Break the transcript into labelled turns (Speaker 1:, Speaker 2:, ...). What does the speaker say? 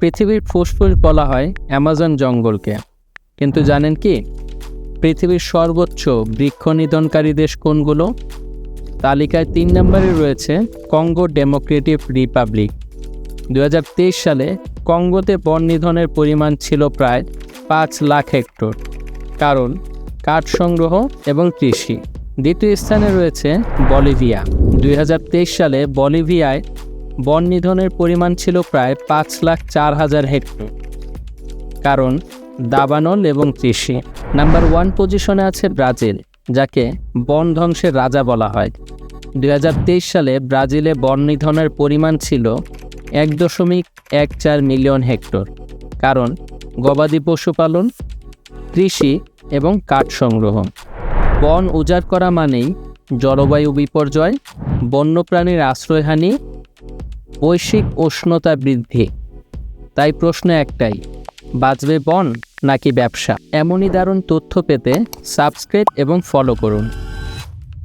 Speaker 1: পৃথিবীর ফুসফুস বলা হয় অ্যামাজন জঙ্গলকে, কিন্তু জানেন কি পৃথিবীর সর্বোচ্চ বৃক্ষ নিধনকারী দেশ কোনগুলো? তালিকায় 3 নম্বরে রয়েছে কঙ্গো ডেমোক্রেটিক রিপাবলিক। 2023 সালে কঙ্গোতে বন নিধনের পরিমাণ ছিল প্রায় 5 লাখ হেক্টর, কারণ কাঠ সংগ্রহ এবং কৃষি। দ্বিতীয় স্থানে রয়েছে বলিভিয়া। 2023 সালে বলিভিয়ায় বন নিধনের পরিমাণ ছিল প্রায় 5,04,000 হেক্টর, কারণ দাবানল এবং কৃষি। নাম্বার 1 পজিশনে আছে ব্রাজিল, যাকে বন ধ্বংসের রাজা বলা হয়। 2023 সালে ব্রাজিলে বন নিধনের পরিমাণ ছিল 1.14 মিলিয়ন হেক্টর, কারণ গবাদি পশুপালন, কৃষি এবং কাঠ সংগ্রহ। বন উজাড় করা মানেই জলবায়ু বিপর্যয়, বন্যপ্রাণীর আশ্রয়হানি, বৈশ্বিক উষ্ণতা বৃদ্ধি। তাই প্রশ্ন একটাই, বাঁচবে বন নাকি ব্যবসা? এমনই দারুণ তথ্য পেতে সাবস্ক্রাইব এবং ফলো করুন।